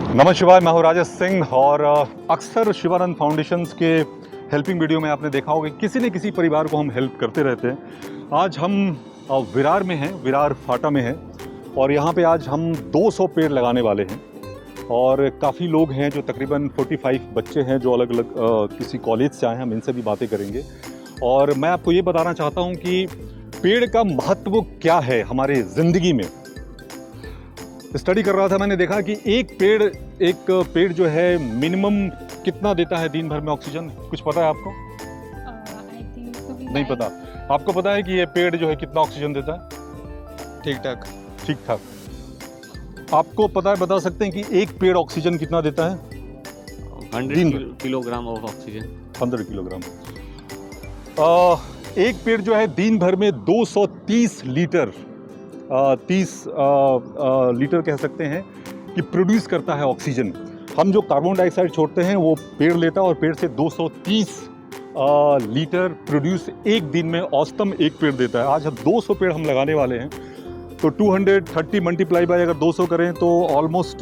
नमः शिवाय, मैं हूँ राजेश सिंह और अक्सर शिवानंद फाउंडेशंस के हेल्पिंग वीडियो में आपने देखा होगा किसी न किसी परिवार को हम हेल्प करते रहते हैं। आज हम विरार में हैं, विरार फाटा में हैं और यहाँ पे आज हम 200 पेड़ लगाने वाले हैं और काफ़ी लोग हैं जो तकरीबन 45 बच्चे हैं जो अलग अलग किसी कॉलेज से आए हैं। हम इनसे भी बातें करेंगे और मैं आपको ये बताना चाहता हूँ कि पेड़ का महत्व क्या है हमारे ज़िंदगी में। स्टडी कर रहा था, मैंने देखा कि एक पेड़ जो है मिनिमम कितना देता है दिन भर में ऑक्सीजन, कुछ पता है आपको? नहीं पता। आपको पता है कि ये पेड़ जो है कितना ऑक्सीजन देता है? ठीक ठाक। आपको पता है, बता सकते हैं कि एक पेड़ ऑक्सीजन कितना देता है? 100 किलोग्राम ऑफ ऑक्सीजन। 100 किलोग्राम। एक पेड़ जो है दिन भर में 230 लीटर 30 लीटर कह सकते हैं कि प्रोड्यूस करता है ऑक्सीजन। हम जो कार्बन डाइऑक्साइड छोड़ते हैं वो पेड़ लेता है और पेड़ से 230 लीटर प्रोड्यूस एक दिन में औसतन एक पेड़ देता है। आज हम 200 पेड़ हम लगाने वाले हैं, तो 230 मल्टीप्लाई बाय अगर 200 करें तो ऑलमोस्ट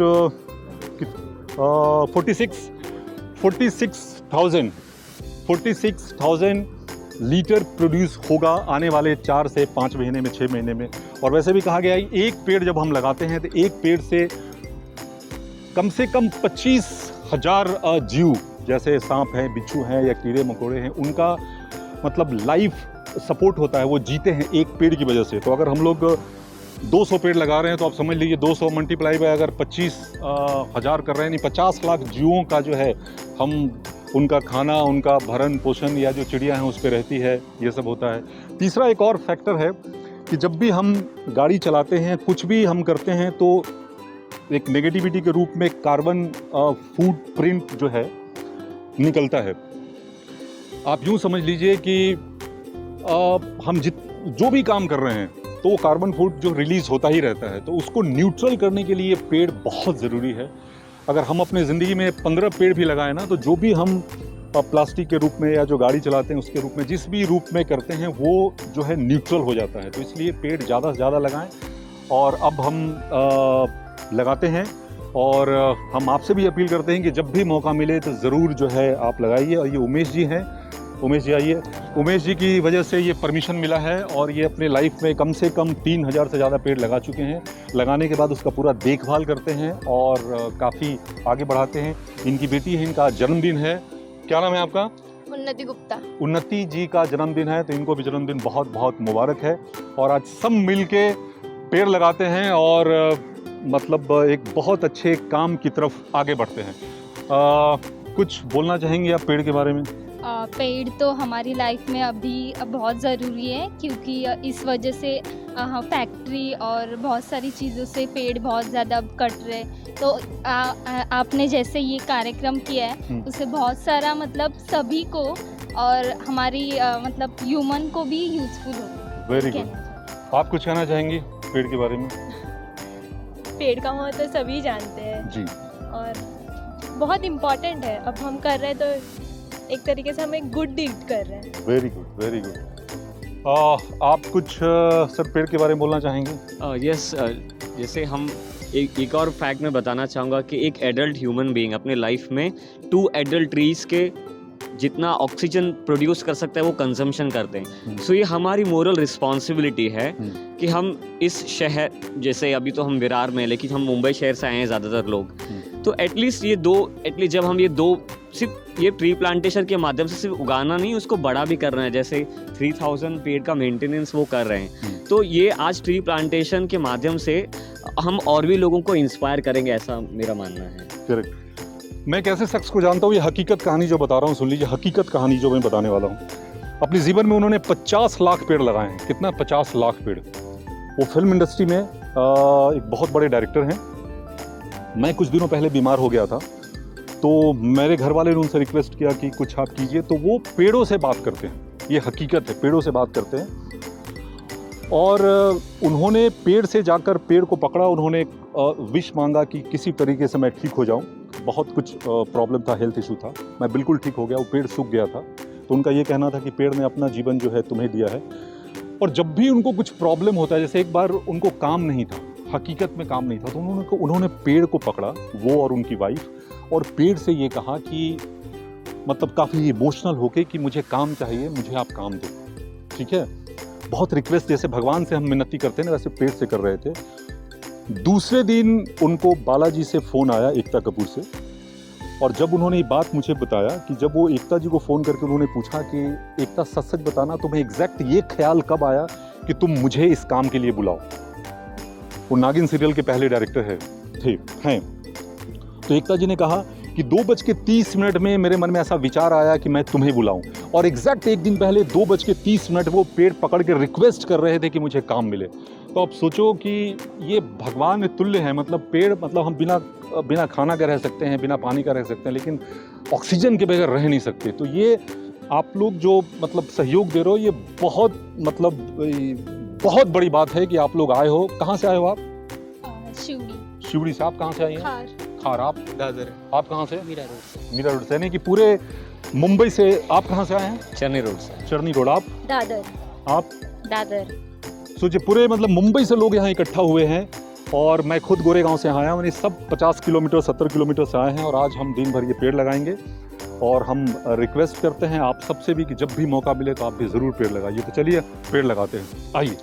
46,000 लीटर प्रोड्यूस होगा आने वाले 4 से 5 महीने में, 6 महीने में। और वैसे भी कहा गया है एक पेड़ जब हम लगाते हैं तो एक पेड़ से कम 25,000 जीव, जैसे सांप हैं, बिच्छू हैं या कीड़े मकोड़े हैं, उनका मतलब लाइफ सपोर्ट होता है, वो जीते हैं एक पेड़ की वजह से। तो अगर हम लोग 200 पेड़ लगा रहे हैं तो आप समझ लीजिए 200 मल्टीप्लाई बाय अगर 25,000 कर रहे हैं, नहीं 50 लाख जीवों का जो है हम उनका खाना, उनका भरण पोषण या जो चिड़िया हैं उस पर रहती है, ये सब होता है। तीसरा एक और फैक्टर है कि जब भी हम गाड़ी चलाते हैं, कुछ भी हम करते हैं, तो एक नेगेटिविटी के रूप में कार्बन फुट प्रिंट जो है निकलता है। आप यूँ समझ लीजिए कि हम जो भी काम कर रहे हैं तो वो कार्बन फुट जो रिलीज़ होता ही रहता है, तो उसको न्यूट्रल करने के लिए पेड़ बहुत ज़रूरी है। अगर हम अपने ज़िंदगी में 15 पेड़ भी लगाएं ना, तो जो भी हम प्लास्टिक के रूप में या जो गाड़ी चलाते हैं उसके रूप में, जिस भी रूप में करते हैं, वो जो है न्यूट्रल हो जाता है। तो इसलिए पेड़ ज़्यादा से ज़्यादा लगाएं। और अब हम लगाते हैं और हम आपसे भी अपील करते हैं कि जब भी मौका मिले तो ज़रूर जो है आप लगाइए। और ये उमेश जी हैं, उमेश जी आइए। उमेश जी की वजह से ये परमिशन मिला है और ये अपने लाइफ में कम से कम 3,000 से ज़्यादा पेड़ लगा चुके हैं। लगाने के बाद उसका पूरा देखभाल करते हैं और काफ़ी आगे बढ़ाते हैं। इनकी बेटी है, इनका जन्मदिन है। क्या नाम है आपका? उन्नति गुप्ता। उन्नति जी का जन्मदिन है, तो इनको भी जन्मदिन बहुत बहुत मुबारक है। और आज सब मिल के पेड़ लगाते हैं और मतलब एक बहुत अच्छे काम की तरफ आगे बढ़ते हैं। कुछ बोलना चाहेंगे आप पेड़ के बारे में? पेड़ तो हमारी लाइफ में अभी बहुत ज़रूरी है, क्योंकि इस वजह से फैक्ट्री और बहुत सारी चीज़ों से पेड़ बहुत ज़्यादा कट रहे। तो आपने जैसे ये कार्यक्रम किया है उससे बहुत सारा मतलब सभी को और हमारी मतलब ह्यूमन को भी यूजफुल हो। Very good. आप कुछ कहना चाहेंगी पेड़ के बारे में? पेड़ का महत्व सभी जानते हैं जी, और बहुत इम्पोर्टेंट है। अब हम कर रहे हैं तो एक तरीके से हम एक गुड डीड कर रहे हैं। Very good, very good. आप कुछ सर पेड़ के बारे में बोलना चाहेंगे? यस, जैसे हम एक और फैक्ट मैं बताना चाहूँगा कि एक एडल्ट ह्यूमन बीइंग अपने लाइफ में 2 एडल्ट ट्रीज के जितना ऑक्सीजन प्रोड्यूस कर सकता है वो कंजम्पशन करते हैं। सो ये हमारी मोरल रिस्पॉन्सिबिलिटी है कि हम इस शहर, जैसे अभी तो हम विरार में, लेकिन हम मुंबई शहर से आए हैं ज़्यादातर लोग, तो एटलीस्ट जब हम ये 2 सिर्फ ये ट्री प्लांटेशन के माध्यम से सिर्फ उगाना नहीं, उसको बड़ा भी कर रहे हैं। जैसे 3,000 पेड़ का मेंटेनेंस वो कर रहे हैं। तो ये आज ट्री प्लांटेशन के माध्यम से हम और भी लोगों को इंस्पायर करेंगे, ऐसा मेरा मानना है। करेक्ट। मैं एक ऐसे शख्स को जानता हूँ, ये हकीकत कहानी जो बता रहा हूँ, सुन लीजिए हकीकत कहानी जो मैं बताने वाला हूँ। अपने जीवन में उन्होंने 50 लाख पेड़ लगाए हैं। कितना? 50 लाख पेड़। वो फिल्म इंडस्ट्री में एक बहुत बड़े डायरेक्टर हैं। मैं कुछ दिनों पहले बीमार हो गया था, तो मेरे घर वाले ने उनसे रिक्वेस्ट किया कि कुछ आप कीजिए, तो वो पेड़ों से बात करते हैं। ये हकीकत है, पेड़ों से बात करते हैं। और उन्होंने पेड़ से जाकर पेड़ को पकड़ा, उन्होंने विश मांगा कि किसी तरीके से मैं ठीक हो जाऊं। बहुत कुछ प्रॉब्लम था, हेल्थ इशू था, मैं बिल्कुल ठीक हो गया। वो पेड़ सूख गया था, तो उनका ये कहना था कि पेड़ ने अपना जीवन जो है तुम्हें दिया है। और जब भी उनको कुछ प्रॉब्लम होता है, जैसे एक बार उनको काम नहीं था, हकीकत में काम नहीं था। तो उन्होंने पेड़ को पकड़ा, वो और उनकी वाइफ, और पेड़ से ये कहा कि मतलब काफ़ी इमोशनल होके कि मुझे काम चाहिए, मुझे आप काम दो, ठीक है। बहुत रिक्वेस्ट, जैसे भगवान से हम मिन्नती करते हैं ना, वैसे पेड़ से कर रहे थे। दूसरे दिन उनको बालाजी से फ़ोन आया, एकता कपूर से, और जब उन्होंने ये बात मुझे बताया कि जब वो एकता जी को फ़ोन करके उन्होंने पूछा कि एकता सच सच बताना, तुम्हें एग्जैक्ट ये ख्याल कब आया कि तुम मुझे इस काम के लिए बुलाओ। वो नागिन सीरियल के पहले डायरेक्टर हैं। तो एकता जी ने कहा कि 2:30 में मेरे मन में ऐसा विचार आया कि मैं तुम्हें बुलाऊं, और एग्जैक्ट एक दिन पहले 2:30 वो पेड़ पकड़ के रिक्वेस्ट कर रहे थे कि मुझे काम मिले। तो आप सोचो कि ये भगवान तुल्य है। मतलब पेड़, मतलब हम बिना खाना के रह सकते हैं, बिना पानी का रह सकते हैं, लेकिन ऑक्सीजन के बगैर रह नहीं सकते। तो ये आप लोग जो मतलब सहयोग दे रहे हो, ये बहुत बड़ी बात है कि आप लोग आए हो। कहाँ से आए हो आप? शिवड़ी से। आप कहाँ से आई हैं? खार। आप? दादर। आप कहाँ से? मीरा रोड से। मीरा रोड से, यानी कि पूरे मुंबई से। आप कहाँ से आए हैं? चरनी रोड से। चरनी रोड। आप? दादर। आप? दादर। सोचिए पूरे मतलब मुंबई से लोग यहाँ इकट्ठा हुए हैं, और मैं खुद गोरेगांव से आया हूँ। मैंने सब 50 किलोमीटर 70 किलोमीटर से आए हैं, और आज हम दिन भर ये पेड़ लगाएंगे। और हम रिक्वेस्ट करते हैं आप सबसे भी कि जब भी मौका मिले तो आप भी ज़रूर पेड़ लगाइए। तो चलिए पेड़ लगाते हैं, आइए।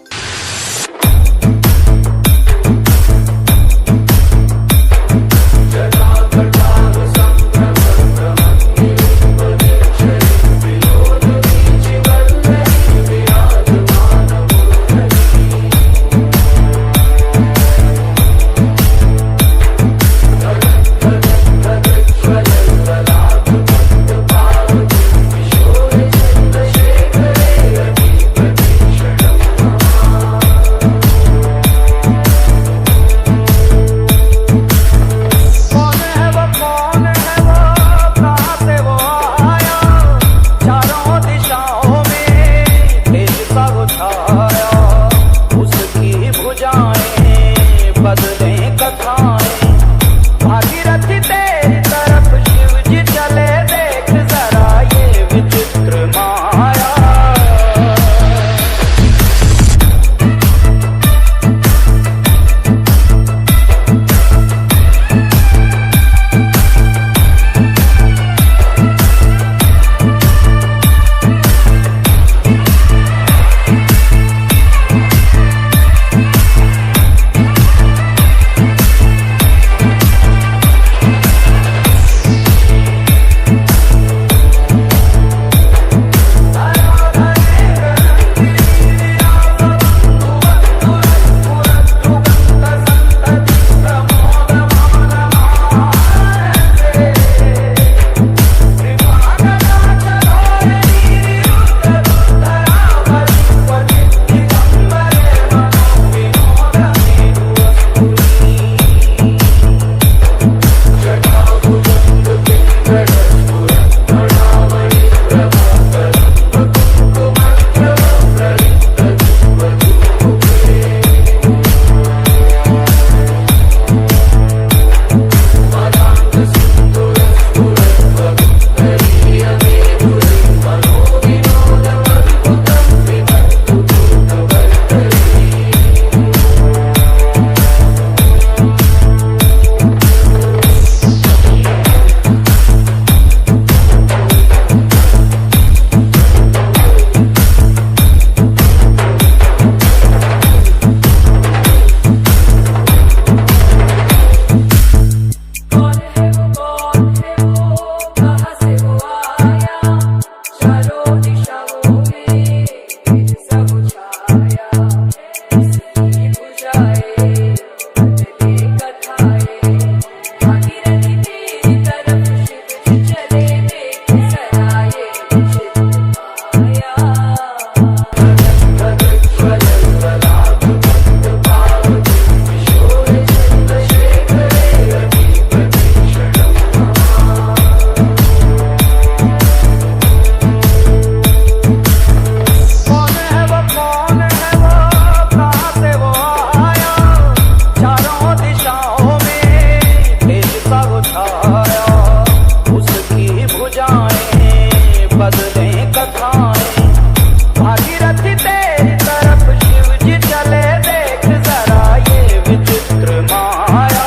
विचित्र माया।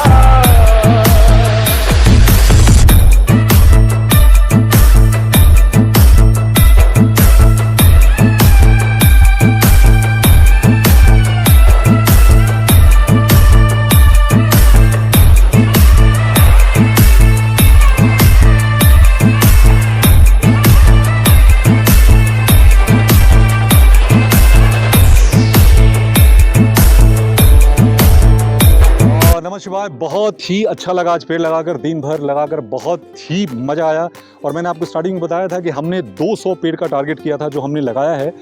नमः शिवाय। बहुत ही अच्छा लगा आज पेड़ लगाकर, दिन भर लगाकर बहुत ही मज़ा आया। और मैंने आपको स्टार्टिंग में बताया था कि हमने 200 पेड़ का टारगेट किया था जो हमने लगाया है।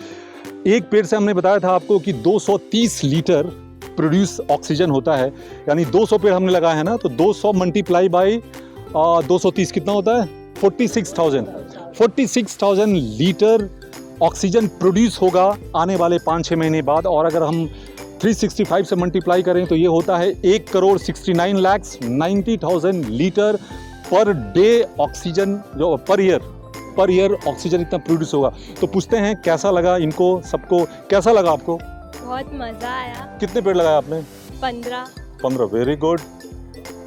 एक पेड़ से हमने बताया था आपको कि 230 लीटर प्रोड्यूस ऑक्सीजन होता है, यानी 200 पेड़ हमने लगाए हैं ना, तो 200 मल्टीप्लाई बाई 230 कितना होता है? 46,000 लीटर ऑक्सीजन प्रोड्यूस होगा आने वाले 5-6 महीने बाद। और अगर हम 365 से मल्टीप्लाई करें तो ये होता है 1,69,90,000 लीटर पर डे ऑक्सीजन, जो पर ईयर ऑक्सीजन इतना प्रोड्यूस होगा। तो पूछते हैं कैसा लगा इनको सबको, कैसा लगा आपको? बहुत मज़ा आया। कितने पेड़ लगाए आपने? 15। Very good.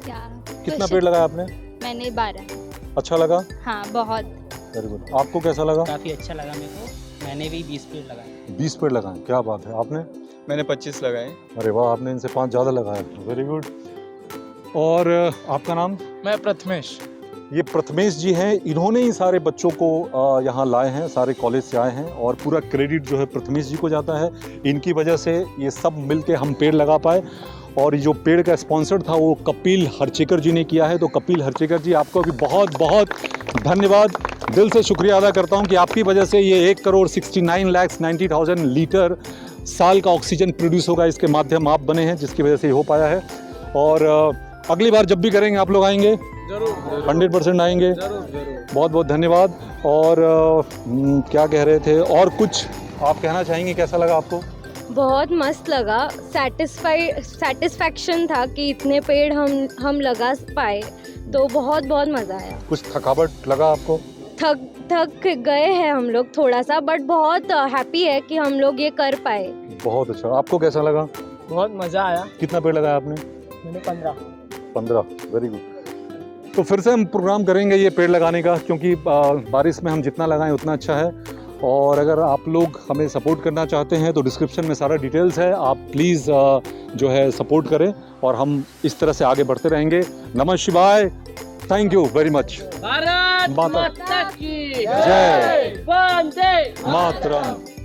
क्या कितना पेड़ लगाया आपने? मैंने 12। अच्छा लगा? हाँ बहुत। Very good. आपको कैसा लगा? काफ़ी अच्छा लगा मेरे को। मैंने भी 20 पेड़ लगाए। 20 पेड़ लगाए, क्या बात है। आपने? मैंने 25 लगाए। अरे वाह, आपने इनसे 5 ज़्यादा लगाए। Very good. और आपका नाम? मैं प्रथमेश। ये प्रथमेश जी हैं, इन्होंने ही सारे बच्चों को यहाँ लाए हैं, सारे कॉलेज से आए हैं और पूरा क्रेडिट जो है प्रथमेश जी को जाता है। इनकी वजह से ये सब मिलके हम पेड़ लगा पाए। और ये जो पेड़ का स्पॉन्सर था वो कपिल हरचेकर जी ने किया है। तो कपिल हरचेकर जी, आपको भी बहुत बहुत धन्यवाद, दिल से शुक्रिया अदा करता हूँ कि आपकी वजह से ये 1,69,90,000 लीटर साल का ऑक्सीजन प्रोड्यूस होगा, इसके माध्यम आप बने हैं जिसकी वजह से ये हो पाया है। और अगली बार जब भी करेंगे आप लोग आएंगे? जरूर 100% आएंगे। जरूर। बहुत बहुत धन्यवाद। और क्या कह रहे थे, और कुछ आप कहना चाहेंगे? कैसा लगा आपको? बहुत मस्त लगा। सेटिस्फैक्शन था कि इतने पेड़ हम लगा पाए, तो बहुत मज़ा आया। कुछ थकावट लगा आपको? थक गए हैं हम लोग थोड़ा सा, बट बहुत हैप्पी है कि हम लोग ये कर पाए। बहुत अच्छा। आपको कैसा लगा? बहुत मज़ा आया। कितना पेड़ लगाया आपने? मैंने 15। 15। Very good. तो फिर से हम प्रोग्राम करेंगे ये पेड़ लगाने का, क्योंकि बारिश में हम जितना लगाएं उतना अच्छा है। और अगर आप लोग हमें सपोर्ट करना चाहते हैं तो डिस्क्रिप्शन में सारा डिटेल्स है, आप प्लीज़ जो है सपोर्ट करें और हम इस तरह से आगे बढ़ते रहेंगे। नमः शिवाय। Thank you very much. Bharat माता माता की जय। वंदे मातरम।